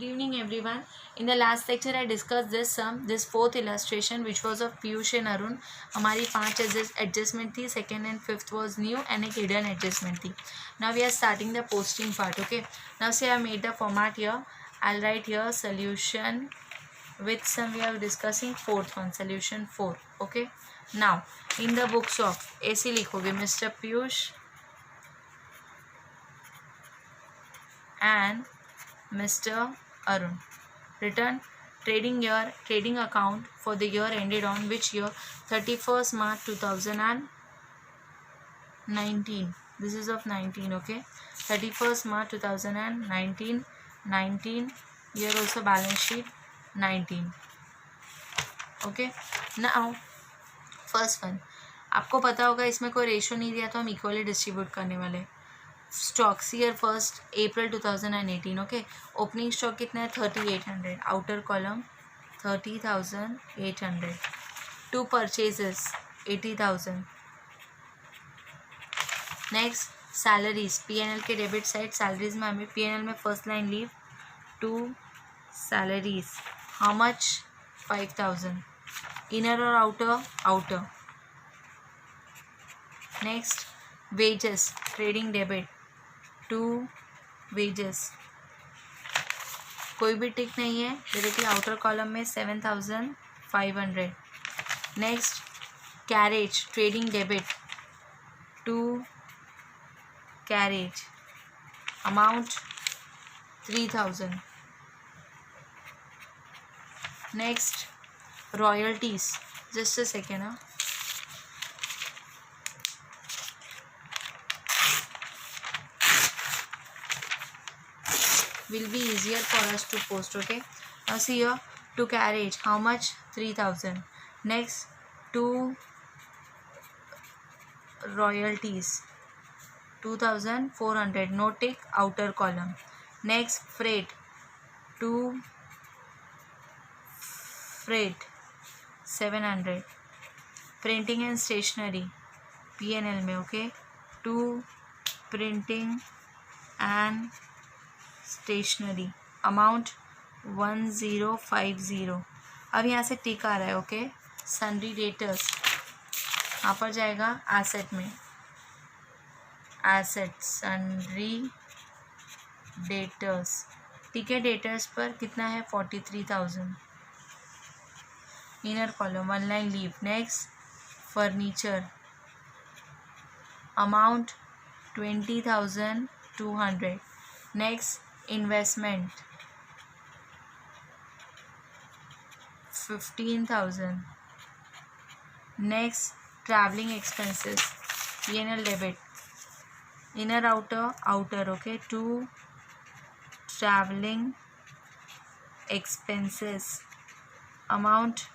Good evening everyone. In the last lecture I discussed this fourth illustration which was of Piyush and Arun. हमारी 5 adjustment थी, second and fifth was new and एक hidden adjustment थी. Now we are starting the posting part. Okay. Now say I made the format here. I'll write here solution with some we are discussing fourth one, solution 4. Okay. Now in the books of ऐसे लिखोगे Mr. Piyush and Mr. Arun. Return trading account for the year ended on which year? 31st March 2019. This is of 19, okay? 31st March 2019. 19. Here also balance sheet 19. Okay. Now first one. आपको पता होगा इसमें कोई ratio नहीं दिया तो हम equally distribute करने वाले. Stocks year first April 2018. Okay. Opening stock कितना है? 3800. Outer column 30,800. To purchases 80,000. Next salaries. PNL के डेबिट साइड सैलरीज में हमें पीएनएल में first line leave to salaries. How much? 5,000. Inner और outer. Next wages. Trading debit to wages. कोई भी टिक नहीं है डायरेक्टली आउटर कॉलम में 7,500. Next carriage. Trading debit to carriage. Amount 3,000. Next royalties. Just a second. Will be easier for us to post. Okay. Now see here, to carriage how much? 3,000. Next to royalties 2,400. no tick outer column. Next freight to freight 700. printing and stationery PNL में. okay. to printing and stationery. Amount 1050. अब यहाँ से टिक आ रहा है. Okay. Sundry debtors यहाँ पर जाएगा asset में. Asset sundry debtors. ठीक है. डेटर्स पर कितना है? 43,000. Inner column one line leave. Next furniture. Amount 20,200. Next investment 15,000. next traveling expenses PNL debit. inner outer okay. to traveling expenses amount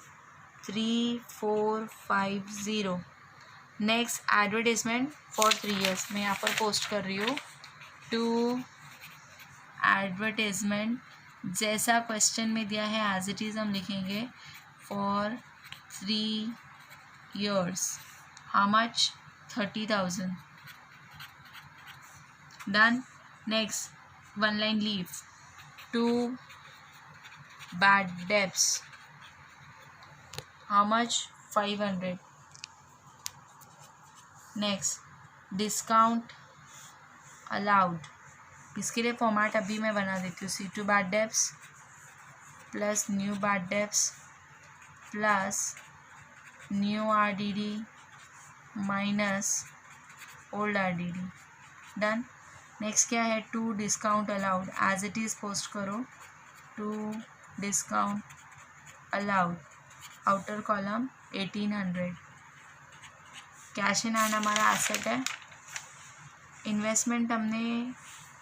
3,450. next advertisement for 3 years. मैं यहाँ पर post कर रही हूँ. to एडवर्टाइजमेंट जैसा क्वेश्चन में दिया है एज इट इज़ हम लिखेंगे. For 3 years. How much? 30,000. Done. Next one line leave to bad debts. How much? 500. Next discount allowed. इसके लिए फॉर्मेट अभी मैं बना देती हूँ. C2 bad debts plus new bad debts plus new RDD minus old RDD. Done. Next क्या है? To discount allowed. As it is post करो. To discount allowed. Outer column 1800. Cash in hand हमारा asset है. Investment हमने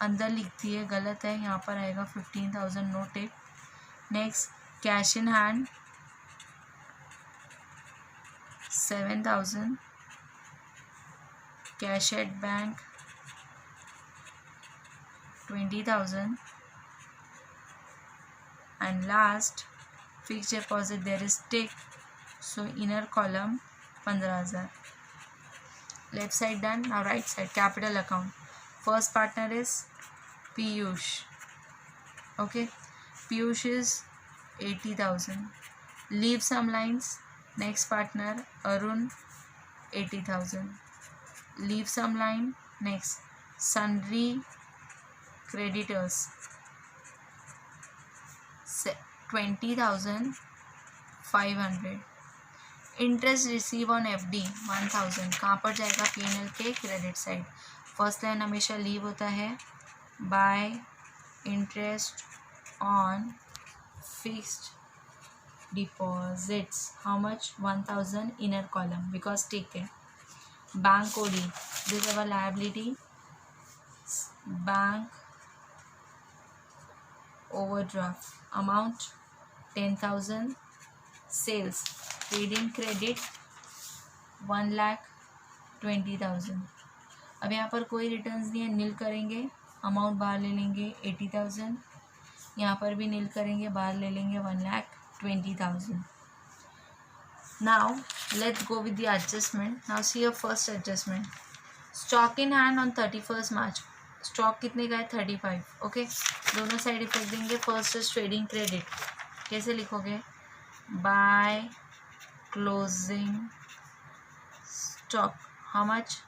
अंदर लिखती है, गलत है. यहाँ पर आएगा 15,000. No tick. Next cash in hand 7,000. Cash at bank 20,000. and last fixed deposit there is tick, so inner column 15,000. left side done. Now right side capital account. First partner is Piyush. Okay. Piyush is 80,000. Leave some lines. Next partner Arun 80,000. Leave some line. Next sundry creditors 20,500. Interest receive on FD 1000. कहाँ पर जाएगा? P&L के credit side. First line हमेशा leave होता है. By interest on fixed deposits. How much? 1000. Inner column because take है. Bank OD, this our liability. Bank overdraft amount 10,000. Sales trading credit 1,20,000. अब यहाँ पर कोई रिटर्न्स नहीं है, नील करेंगे, अमाउंट बाहर ले लेंगे 80,000. यहाँ पर भी नील करेंगे, बाहर ले लेंगे 1,20,000. Now let's go with the adjustment. Now see your first adjustment. Stock in hand on 31 March. Stock कितने का है? 35. ओके, दोनों साइड इफेक्ट देंगे. First is trading credit. कैसे लिखोगे? By closing stock how much?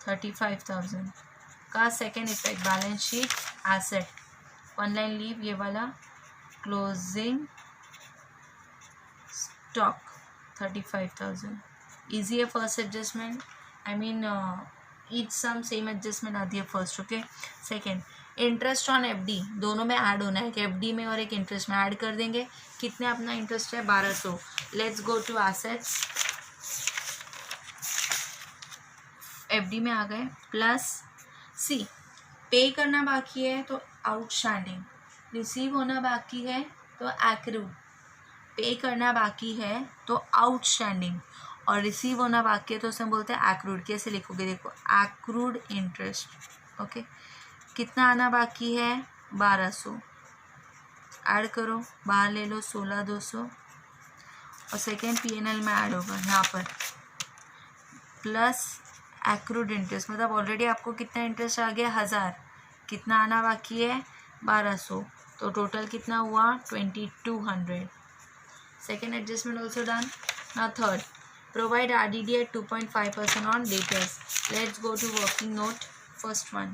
35,000. का second effect balance sheet asset. One line leave ये वाला. Closing stock 35,000. इजी है first adjustment. I mean each sum same adjustment आती है first. Okay, second interest on FD. दोनों में ऐड होना है. एक FD में और एक इंटरेस्ट में ऐड कर देंगे. कितने अपना इंटरेस्ट है? 1200. Let's go to assets. FD में आ गए. प्लस सी पे करना बाकी है तो आउटस्टैंडिंग. रिसीव होना बाकी है तो एक्रूड. पे करना बाकी है तो आउटस्टैंडिंग और रिसीव होना बाकी है तो उसे बोलते हैं एक्रूड. कैसे लिखोगे? देखो, एक्रूड इंटरेस्ट. ओके, कितना आना बाकी है? 1200. ऐड करो, बाहर ले लो 16,200 और सेकेंड P&L में ऐड होगा यहाँ पर. प्लस एक्रूड इंटरेस्ट मतलब ऑलरेडी आपको कितना इंटरेस्ट आ गया? 1000. कितना आना बाकी है? 1200. तो टोटल कितना हुआ? 2200. Second adjustment also done. Now third, provide RDD at 2.5% on debtors. Let's go to working note. First one,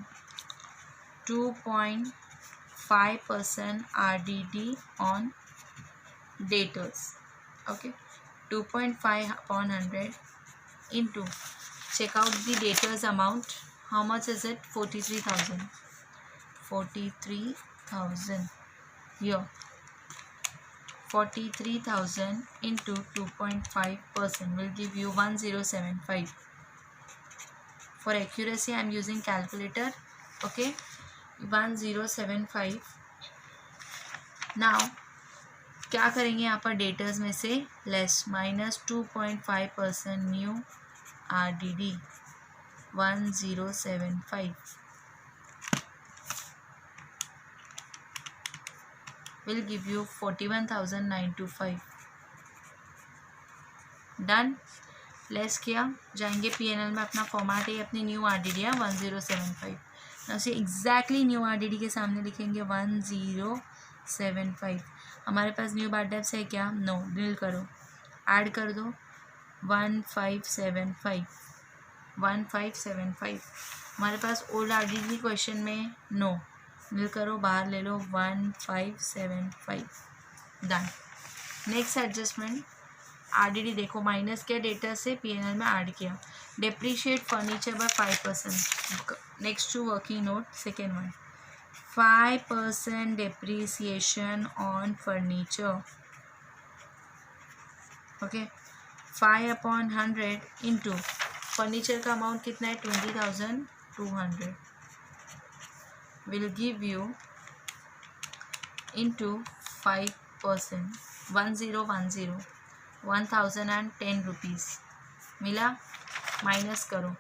2.5% RDD on debtors. Okay, 2.5 upon 100 into, check out the debtors amount. How much is it? 43,000. 43,000 here. 43,000 into 2.5% will give you 1075. For accuracy I am using calculator. Okay, 1075. now क्या करेंगे? यहाँ पर debtors में से less minus 2.5% new RDD 1075 will give you 41,925. Done. Less किया, जाएंगे P&L में. अपना फॉर्मेट है अपनी न्यू RDD है 1075. ना से एग्जैक्टली न्यू RDD के सामने लिखेंगे 1075. हमारे पास न्यू बैड डेब्ट्स है क्या? नो. नील करो, ऐड कर दो 1575. 1575. हमारे पास ओल्ड RDD क्वेश्चन में नो. नील करो, बाहर ले लो 1575. डन. नेक्स्ट एडजस्टमेंट RDD देखो, माइनस किया डेटा से, P&L में ऐड किया. Depreciate furniture by 5%. Next to working note, second one, 5% depreciation on furniture. Okay, 5 upon 100 into furniture का अमाउंट कितना है? 20,200 will give you into 5%. 1010 1010 rupees मिला. माइनस करो,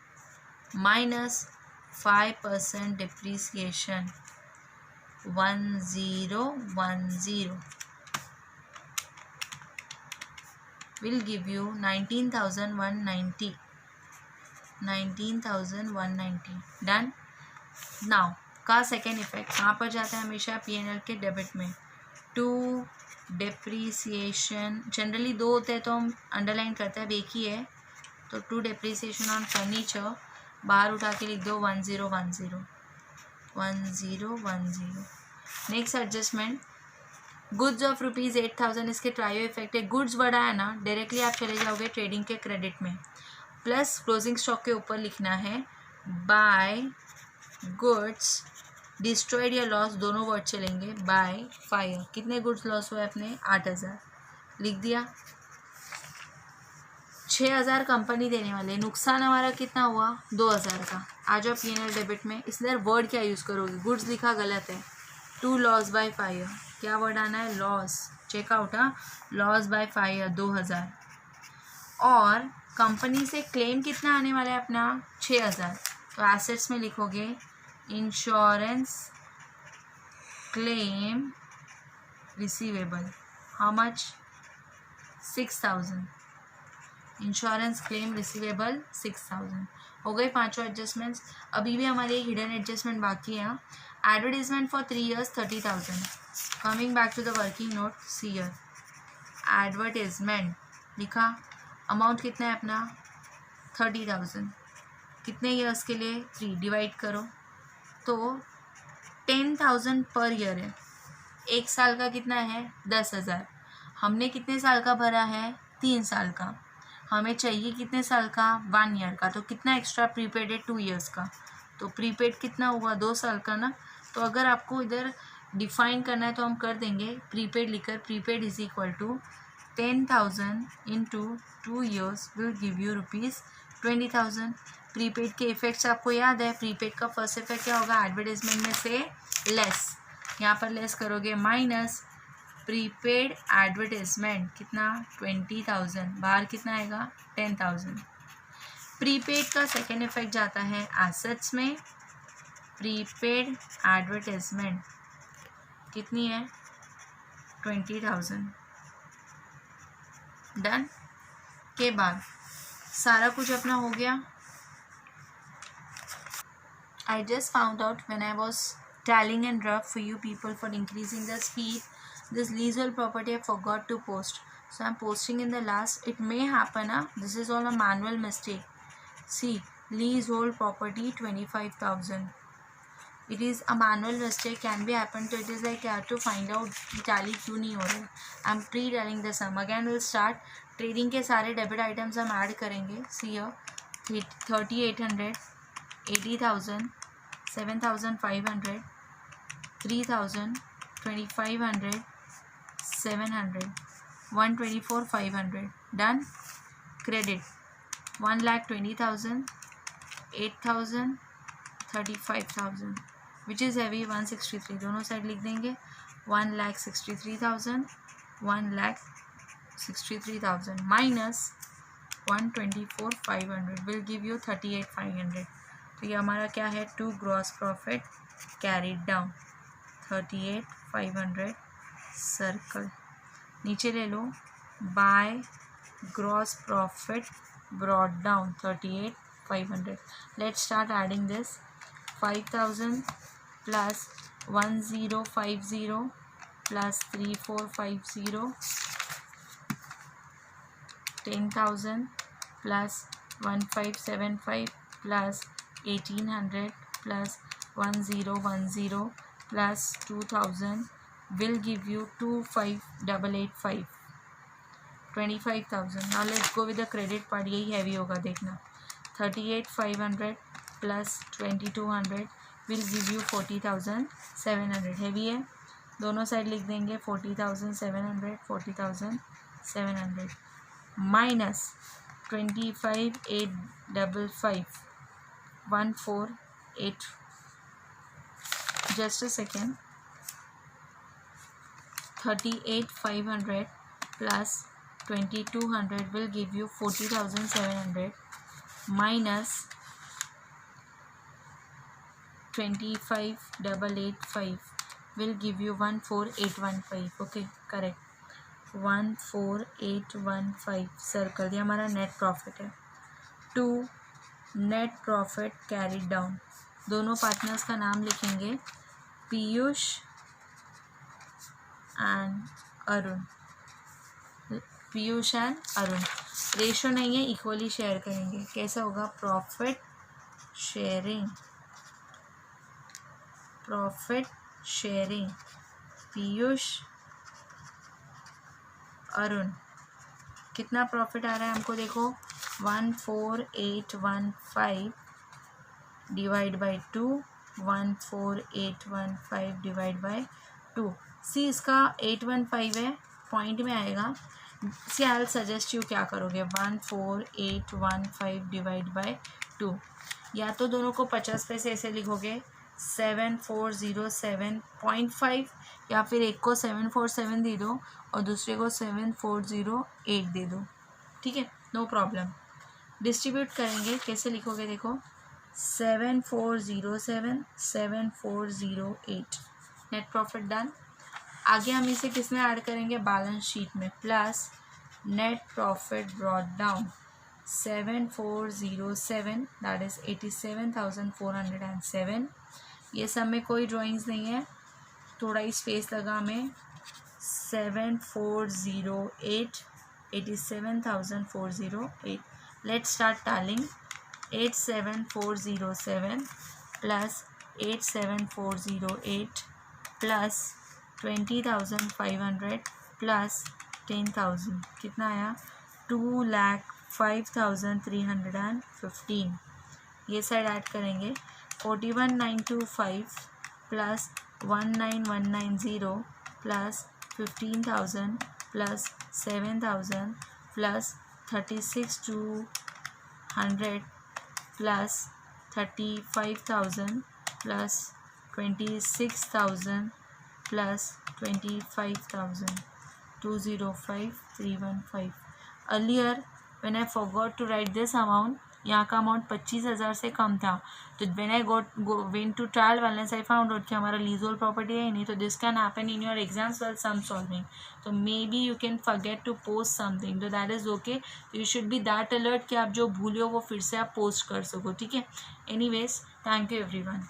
minus 5% depreciation 1010 will give you 19,190. 19,190. Done. Now का second effect कहाँ पर जाता है? हमेशा P&L के डेबिट में. टू डेप्रीसिएशन, जनरली दो होते हैं तो हम अंडरलाइन करते हैं, अब एक ही है तो टू डेप्रीसिएशन ऑन फर्नीचर बाहर उठा के लिख दो 1010 1010। नेक्स्ट एडजस्टमेंट, गुड्स ऑफ ₹8,000, इसके ट्रायो इफेक्ट है, गुड्स बढ़ा है ना, डायरेक्टली आप चले जाओगे ट्रेडिंग के क्रेडिट में, प्लस क्लोजिंग स्टॉक के ऊपर लिखना है बाय गुड्स डिस्ट्रॉयड या लॉस, दोनों वर्ड चलेंगे, बाय फायर। कितने गुड्स लॉस हुए अपने? 8,000 लिख दिया। 6,000 कंपनी देने वाले, नुकसान हमारा कितना हुआ? 2,000 का। आ जाओ P&L डेबिट में, इसलिए वर्ड क्या यूज़ करोगे? गुड्स लिखा गलत है, टू लॉस बाय फायर, क्या वर्ड आना है? लॉस। चेकआउट, हाँ, लॉस बाय फायर 2,000। और कंपनी से क्लेम कितना आने वाला है अपना? 6,000। तो एसेट्स में लिखोगे insurance claim receivable, how much? 6,000। Insurance claim receivable 6,000। हो गए पांचों एडजस्टमेंट्स। अभी भी हमारी एक हिडन एडजस्टमेंट बाकी है। Advertisement for 3 years 30,000। Coming back to the working note, see here advertisement लिखा, अमाउंट कितना है अपना? 30,000। कितने ईयर्स के लिए? 3, डिवाइड करो तो 10,000 पर ईयर है। एक साल का कितना है? 10,000। हमने कितने साल का भरा है? 3 साल का। हमें चाहिए कितने साल का? 1 ईयर का। तो कितना एक्स्ट्रा प्रीपेड है? 2 years का। तो प्रीपेड कितना हुआ? 2 साल का ना। तो अगर आपको इधर डिफाइन करना है तो हम कर देंगे प्रीपेड लिखकर, prepaid is equal to 10,000 into 2 years will give you ₹20,000। Prepaid के इफेक्ट्स आपको याद है, प्रीपेड का फर्स्ट इफेक्ट क्या होगा? एडवर्टाइजमेंट में से लेस, यहाँ पर लेस करोगे माइनस प्रीपेड एडवर्टाइजमेंट कितना? 20,000। बाहर कितना आएगा? 10,000। प्रीपेड का सेकेंड इफेक्ट जाता है एसेट्स में, प्रीपेड एडवर्टाइजमेंट कितनी है? 20,000। डन के बाद सारा कुछ अपना हो गया। I just found out when I was tallying and rough for you people for increasing the speed, this leasehold property I forgot to post. So I'm posting in the last. It may happen, this is all a manual mistake. See, leasehold property 25,000. It is a manual mistake, can be happen. So it is like I have to find out कि tally क्यों नहीं हो रहा है. I'm pre-telling the sum. Again we'll start. Trading के सारे debit items हम add करेंगे. See here, 3,800, 80,000, 7,500, 3,000, 2,500, 700, 124,500. Done. Credit 1,20,000, 8,000, 35,000. Which is heavy? 163. दोनों साइड लिख देंगे 1,63,000, 1,63,000 minus 124,500 will give you 38,500. तो ये हमारा क्या है? To gross profit carried down 38,500 circle. नीचे ले लो by gross profit brought down 38,500. Let's start adding this. 5,000 plus 1,050 plus 3,450, 10,000 plus 1,575 plus 1,800 plus 1,010 plus 2,000 will give you 25,885. 25,000. Now let's go with the credit part. यही heavy होगा देखना. 38,500 plus 2,200 will give you 40,700. heavy है, दोनों side लिख देंगे 40,700, 40,700 minus 25,855, 148. Just a second. 38,500 plus 2,200 will give you 40,700 minus 25,885 will give you 14,815. Okay, correct. 14,815 circle. ये हमारा net profit है. 2 नेट प्रॉफिट कैरी डाउन. दोनों पार्टनर्स का नाम लिखेंगे Piyush and Arun, Piyush and Arun. Ratio नहीं है, इक्वली शेयर करेंगे। कैसा होगा? Profit sharing Piyush Arun. कितना प्रॉफिट आ रहा है हमको देखो, 14815 डिवाइड बाई 2, 14815 डिवाइड बाई 2। सी इसका 815 है, पॉइंट में आएगा। सी आई विल सजेस्ट यू क्या करोगे, 14815 डिवाइड बाई 2। या तो दोनों को 50 पैसे ऐसे लिखोगे 7407.5, या फिर एक को 747 दे दो और दूसरे को 7408 दे दो। ठीक है, नो प्रॉब्लम। डिस्ट्रीब्यूट करेंगे, कैसे लिखोगे देखो, 7407 7408। Net profit done. आगे हम इसे किस में ऐड करेंगे? बैलेंस शीट में। Plus net profit brought down 7407 that is 87,407। ये सब में कोई ड्राइंग्स नहीं है, थोड़ा ही स्पेस लगा हमें। 7408 87,408। Let's start टैलिंग। 87407 plus 87408 plus 20,500 plus 10,000 कितना आया? 2,05,315। ये साइड ऐड करेंगे। 41,925 plus 19,190 plus 15,000 plus 7,000 plus 36,200 plus 35,000 plus 26,000 plus 25,000, 205,315। Earlier when I forgot to write this amount, यहाँ का अमाउंट 25,000 से कम था, तो when I went to trial balance I found out कि हमारा लीजोल प्रॉपर्टी है ही नहीं। तो this can happen in your exams while sum solving, तो may be you can forget to post something, तो that is okay. You should be that alert कि आप जो भूले हो वो फिर से आप पोस्ट कर सको। ठीक है, एनीवेज थैंक यू एवरीवन।